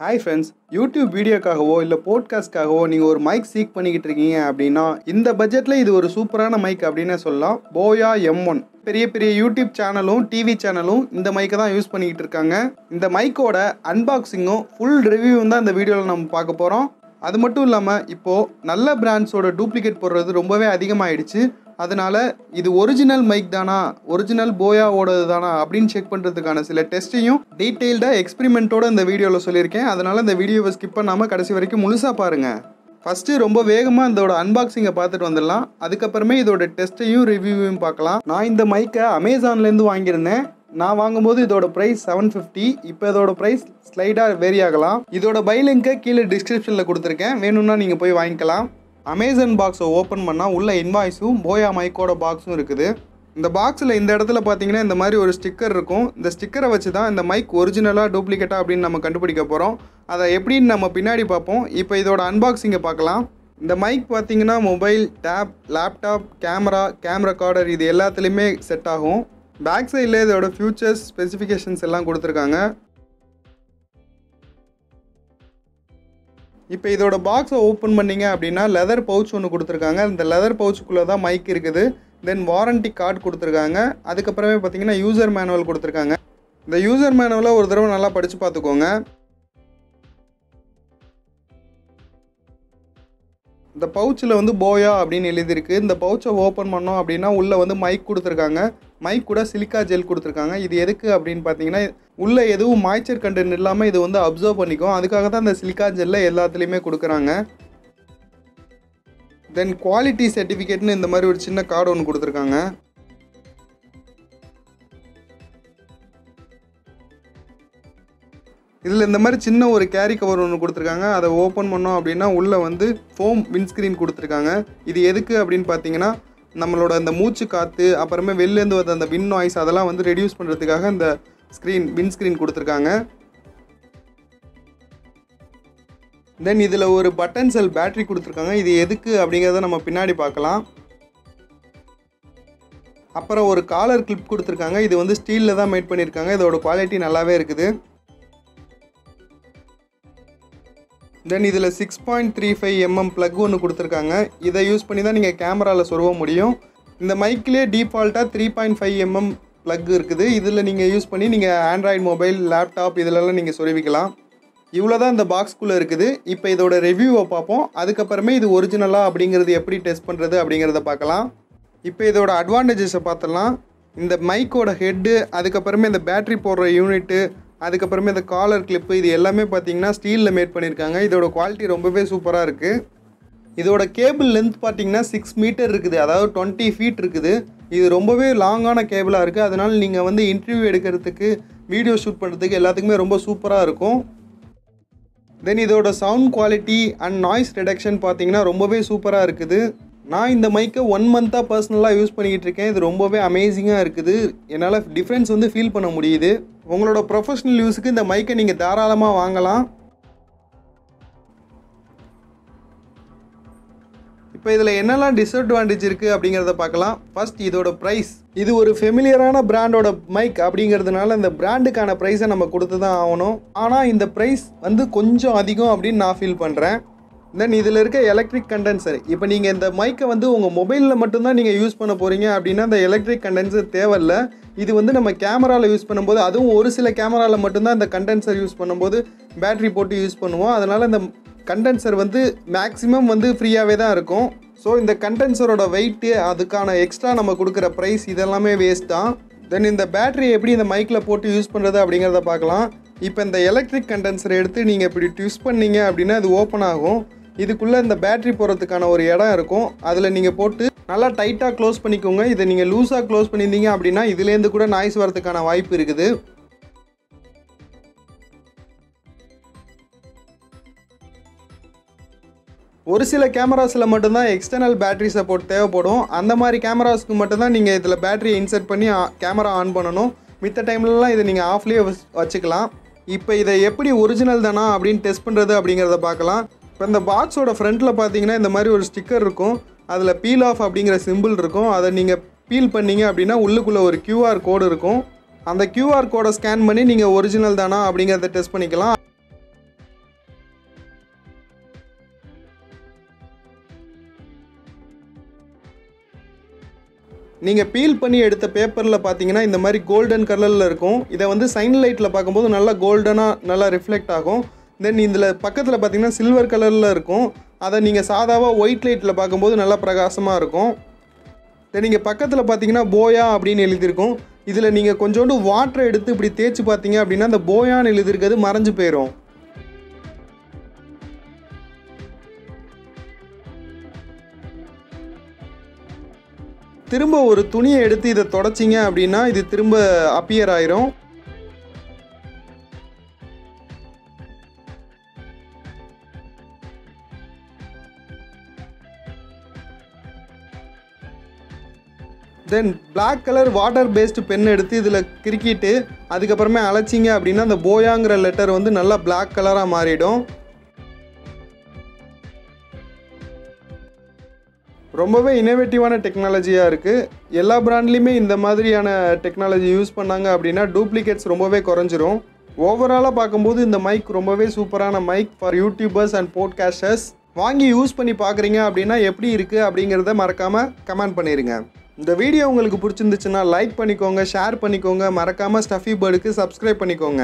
Hi friends, YouTube வீடியோக்காகவோ இல்லை போட்காஸ்ட்காகவோ நீங்கள் ஒரு மைக் சீக் பண்ணிக்கிட்டு இருக்கீங்க அப்படின்னா இந்த பட்ஜெட்டில் இது ஒரு சூப்பரான மைக் அப்படின்னு சொல்லலாம். போயா M1. பெரிய பெரிய யூடியூப் சேனலும் டிவி சேனலும் இந்த மைக்கை தான் யூஸ் பண்ணிக்கிட்டு இருக்காங்க. இந்த மைக்கோட அன்பாக்சிங்கும் ஃபுல் ரிவ்யூவும் தான் இந்த வீடியோவில் நம்ம பார்க்க போகிறோம். அது மட்டும் இல்லாமல் இப்போது நல்ல பிராண்ட்ஸோட டூப்ளிகேட் போடுறது ரொம்பவே அதிகமாகிடுச்சு. அதனால் இது ஒரிஜினல் மைக் தானா, ஒரிஜினல் போயாவோடது தானா அப்படின்னு செக் பண்ணுறதுக்கான சில டெஸ்ட்டையும் டீட்டெயில்டாக எக்ஸ்பிரிமெண்ட்டோட இந்த வீடியோவில் சொல்லியிருக்கேன். அதனால் இந்த வீடியோவை ஸ்கிப் பண்ணாமல் கடைசி வரைக்கும் முழுசாக பாருங்கள். ஃபஸ்ட்டு ரொம்ப வேகமாக இதோட அன்பாக்சிங்கை பார்த்துட்டு வந்துடலாம். அதுக்கப்புறமே இதோட டெஸ்ட்டையும் ரிவ்யூவையும் பார்க்கலாம். நான் இந்த மைக்கை அமேசான்லேருந்து வாங்கியிருந்தேன். நான் வாங்கும்போது இதோட ப்ரைஸ் $750. இப்போ இதோட ப்ரைஸ் ஸ்லைடாக வேரி ஆகலாம். இதோட பை லிங்கை கீழே டிஸ்கிரிப்ஷனில் கொடுத்துருக்கேன், வேணும்னா நீங்கள் போய் வாங்கிக்கலாம். அமேசான் பாக்ஸை ஓப்பன் பண்ணால் உள்ள இன்வாய்ஸும் போயா மைக்கோட பாக்ஸும் இருக்குது. இந்த பாக்ஸில் இந்த இடத்துல பார்த்தீங்கன்னா இந்த மாதிரி ஒரு ஸ்டிக்கர் இருக்கும். இந்த ஸ்டிக்கரை வச்சு தான் இந்த மைக் ஒரிஜினலாக டூப்ளிகேட்டாக அப்படின்னு நம்ம கண்டுபிடிக்க போகிறோம். அதை எப்படின்னு நம்ம பின்னாடி பார்ப்போம். இப்போ இதோட அன்பாக்சிங்கை பார்க்கலாம். இந்த மைக் பார்த்தீங்கன்னா mobile, tab, laptop, cam recorder இது எல்லாத்துலேயுமே செட் ஆகும். பேக் சைடில் இதோட ஃபியூச்சர்ஸ் ஸ்பெசிஃபிகேஷன்ஸ் எல்லாம் கொடுத்துருக்காங்க. இப்போ இதோட பாக்ஸை ஓப்பன் பண்ணிங்க அப்படின்னா லெதர் பவுச் ஒன்று கொடுத்துருக்காங்க. இந்த லெதர் பவுச்சுக்குள்ளே தான் மைக் இருக்குது. தென் வாரண்டி கார்டு கொடுத்துருக்காங்க. அதுக்கப்புறமே பார்த்தீங்கன்னா யூசர் மேனுவல் கொடுத்துருக்காங்க. இந்த யூசர் மேனுவலை ஒரு தடவை நல்லா படித்து பார்த்துக்கோங்க. இந்த பவுச்சில் போயா அப்படின்னு எழுதியிருக்கு. இந்த பவுச்சை ஓப்பன் பண்ணோம் அப்படின்னா உள்ளே மைக் கொடுத்துருக்காங்க. மைக் கூட சிலிக்கா ஜெல் கொடுத்துருக்காங்க. இது எதுக்கு அப்படின்னு பார்த்தீங்கன்னா உள்ளே எதுவும் மாய்ச்சர் கண்டென்ட் இல்லாமல் இது அப்சர்வ் பண்ணிக்கும். அதுக்காக தான் இந்த சிலிக்கா ஜெல்லை எல்லாத்துலேயுமே கொடுக்குறாங்க. தென் குவாலிட்டி சர்டிஃபிகேட்னு இந்த மாதிரி ஒரு சின்ன கார்டு ஒன்று கொடுத்துருக்காங்க. இதில் இந்த மாதிரி சின்ன ஒரு கேரி கவர் ஒன்று கொடுத்துருக்காங்க. அதை ஓப்பன் பண்ணோம் அப்படின்னா உள்ளே ஃபோம் விண்ட்ஸ்க்ரீன் கொடுத்துருக்காங்க. இது எதுக்கு அப்படின்னு பார்த்தீங்கன்னா நம்மளோட அந்த மூச்சு காற்று அப்புறமே வெளிலேருந்து வந்த அந்த வின் நாய்ஸ் அதெல்லாம் ரெடியூஸ் பண்ணுறதுக்காக இந்த விண்ட்ஸ்க்ரீன் கொடுத்துருக்காங்க. தென் இதில் ஒரு பட்டன் செல் பேட்டரி கொடுத்துருக்காங்க. இது எதுக்கு அப்படிங்கிறத நம்ம பின்னாடி பார்க்கலாம். அப்புறம் ஒரு காலர் கிளிப் கொடுத்துருக்காங்க. இது ஸ்டீலில் தான் மேட் பண்ணியிருக்காங்க. இதோட குவாலிட்டி நல்லாவே இருக்குது. தென் இதில் 6.35 mm ப்ளக் ஒன்று கொடுத்துருக்காங்க. இதை யூஸ் பண்ணி தான் நீங்கள் கேமராவில் சொருவ முடியும். இந்த மைக்கிலே டிஃபால்ட்டாக 3.5 mm ப்ளக் இருக்குது. இதில் நீங்கள் யூஸ் பண்ணி நீங்கள் ஆண்ட்ராய்டு மொபைல், லேப்டாப் இதிலெல்லாம் நீங்கள் சொருவிக்கலாம். இவ்வளோ தான் இந்த பாக்ஸ்குள்ளே இருக்குது. இப்போ இதோட ரிவ்யூவை பார்ப்போம். அதுக்கப்புறமே இது ஒரிஜினலாக அப்படிங்கிறது எப்படி டெஸ்ட் பண்ணுறது அப்படிங்கிறத பார்க்கலாம். இப்போ இதோட அட்வான்டேஜஸை பார்த்துடலாம். இந்த மைக்கோட ஹெட்டு, அதுக்கப்புறமே இந்த பேட்ரி போடுற யூனிட்டு, அதுக்கப்புறமே இந்த காலர் கிளிப்பு இது எல்லாமே பார்த்தீங்கன்னா ஸ்டீலில் மேட் பண்ணியிருக்காங்க. இதோட குவாலிட்டி ரொம்பவே சூப்பராக இருக்குது. இதோட கேபிள் லென்த் பார்த்தீங்கன்னா 6 மீட்டர் இருக்குது, அதாவது 20 ஃபீட் இருக்குது. இது ரொம்பவே லாங்கான கேபிளாக இருக்குது. அதனால் நீங்கள் இன்டர்வியூ எடுக்கிறதுக்கு, வீடியோ ஷூட் பண்ணுறதுக்கு எல்லாத்துக்குமே ரொம்ப சூப்பராக இருக்கும். தென் இதோட sound quality and noise reduction பார்த்தீங்கன்னா ரொம்பவே சூப்பராக இருக்குது. நான் இந்த மைக்கை 1 மந்த்தாக பர்சனலாக யூஸ் பண்ணிக்கிட்டு இருக்கேன். இது ரொம்பவே அமேசிங்காக இருக்குது. என்னால் டிஃப்ரென்ஸ் ஃபீல் பண்ண முடியுது. உங்களோட ப்ரொஃபஷ்னல் யூஸுக்கு இந்த மைக்கை நீங்கள் தாராளமாக வாங்கலாம். இப்போ இதில் என்னெல்லாம் டிஸ்அட்வான்டேஜ் இருக்குது அப்படிங்கிறத பார்க்கலாம். ஃபர்ஸ்ட் இதோட ப்ரைஸ். இது ஒரு ஃபெமிலியரான பிராண்டோட மைக் அப்படிங்கிறதுனால இந்த பிராண்டுக்கான ப்ரைஸை நம்ம கொடுத்து தான் ஆகணும். ஆனால் இந்த ப்ரைஸ் கொஞ்சம் அதிகம் அப்படின்னு நான் ஃபீல் பண்ணுறேன். தென் இதில் இருக்க எலக்ட்ரிக் கண்டென்சர். இப்போ நீங்கள் இந்த மைக்கை உங்கள் மொபைலில் மட்டும்தான் நீங்கள் யூஸ் பண்ண போகிறீங்க அப்படின்னா இந்த எலக்ட்ரிக் கண்டென்சர் தேவையில்லை. இது நம்ம கேமராவில் யூஸ் பண்ணும்போது, அதுவும் ஒரு சில கேமராவில் மட்டும்தான் இந்த கண்டென்சர் யூஸ் பண்ணும்போது பேட்ரி போட்டு யூஸ் பண்ணுவோம். அதனால் இந்த கண்டென்சர் மேக்ஸிமம் ஃப்ரீயாகவே தான் இருக்கும். ஸோ இந்த கண்டென்சரோட வெயிட்டு, அதுக்கான எக்ஸ்ட்ரா நம்ம கொடுக்குற ப்ரைஸ் இதெல்லாமே வேஸ்ட் தான். தென் இந்த பேட்டரி எப்படி இந்த மைக்கில் போட்டு யூஸ் பண்ணுறது அப்படிங்கிறத பார்க்கலாம். இப்போ இந்த எலக்ட்ரிக் கண்டென்சரை எடுத்து நீங்கள் இப்படி ட்விஸ்ட் பண்ணீங்க அப்படின்னா அது ஓப்பன் ஆகும். இதுக்குள்ளே இந்த பேட்டரி போகிறதுக்கான ஒரு இடம் இருக்கும். அதில் நீங்கள் போட்டு நல்லா டைட்டாக க்ளோஸ் பண்ணிக்கோங்க. இதை நீங்கள் லூஸாக க்ளோஸ் பண்ணியிருந்தீங்க அப்படின்னா இதுலேருந்து கூட நாய்ஸ் வரதுக்கான வாய்ப்பு இருக்குது. ஒரு சில கேமராஸில் மட்டும்தான் எக்ஸ்டர்னல் பேட்டரி சப்போர்ட் தேவைப்படும். அந்த மாதிரி கேமராஸ்க்கு மட்டும்தான் நீங்கள் இதில் பேட்டரியை இன்சர்ட் பண்ணி கேமரா ஆன் பண்ணணும். மித்த டைம்லலாம் இதை நீங்கள் ஆஃப்லேயே வச்சுக்கலாம். இப்போ இதை எப்படி ஒரிஜினல் தானா அப்படின்னு டெஸ்ட் பண்ணுறது அப்படிங்கிறத பார்க்கலாம். இப்போ இந்த பாக்ஸோட ஃப்ரண்ட்டில் பார்த்தீங்கன்னா இந்த மாதிரி ஒரு ஸ்டிக்கர் இருக்கும். அதில் பீல் ஆஃப் அப்படிங்கிற சிம்பிள் இருக்கும். அதை நீங்கள் பீல் பண்ணிங்க அப்படின்னா உள்ளுக்குள்ளே ஒரு QR கோடு இருக்கும். அந்த QR கோடை ஸ்கேன் பண்ணி நீங்கள் ஒரிஜினல் தானா அப்படிங்கிறத டெஸ்ட் பண்ணிக்கலாம். நீங்கள் பீல் பண்ணி எடுத்த பேப்பரில் பார்த்தீங்கன்னா இந்த மாதிரி கோல்டன் கலரில் இருக்கும். இதை வந்து சைன் லைட்டில் பார்க்கும்போது நல்லா கோல்டனாக நல்லா ரிஃப்ளெக்ட் ஆகும். தென் இதில் பக்கத்தில் பார்த்தீங்கன்னா சில்வர் கலரில் இருக்கும். அதை நீங்கள் சாதாவாக ஒயிட் லைட்டில் பார்க்கும்போது நல்லா பிரகாசமாக இருக்கும். தென் நீங்கள் பக்கத்தில் பார்த்தீங்கன்னா போயா அப்படின்னு எழுதியிருக்கும். இதில் நீங்கள் கொஞ்சோண்டு வாட்டரை எடுத்து இப்படி தேய்ச்சி பார்த்தீங்க அப்படின்னா அந்த போயான்னு எழுதியிருக்கிறது மறைஞ்சு போயிடும். திரும்ப ஒரு துணியை எடுத்து இதை தொடச்சிங்க அப்படின்னா இது திரும்ப அப்பியர் ஆயிரும். Then black colour water based pen எடுத்து இதில் கிறுக்கிட்டு அதுக்கப்புறமே அழைச்சிங்க அப்படின்னா அந்த போயாங்கிற லெட்டர் வந்து நல்லா பிளாக் கலராக மாறிடும். ரொம்பவே இனோவேட்டிவான டெக்னாலஜியாக இருக்குது. எல்லா பிராண்ட்லேயுமே இந்த மாதிரியான டெக்னாலஜி யூஸ் பண்ணாங்க அப்படின்னா டூப்ளிகேட்ஸ் ரொம்பவே குறைஞ்சிரும். ஓவராலாக பார்க்கும்போது இந்த மைக் ரொம்பவே சூப்பரான மைக் ஃபார் யூடியூபர்ஸ் அண்ட் போட்காஸ்டர்ஸ். வாங்கி யூஸ் பண்ணி பார்க்குறீங்க அப்படின்னா எப்படி இருக்குது அப்படிங்கிறத மறக்காமல் கமெண்ட் பண்ணிடுங்க. இந்த வீடியோ உங்களுக்கு பிடிச்சிருந்துச்சுன்னா லைக் பண்ணிக்கோங்க, ஷேர் பண்ணிக்கோங்க, மறக்காமல் ஸ்டஃபி பேர்டுக்கு சப்ஸ்கிரைப் பண்ணிக்கோங்க.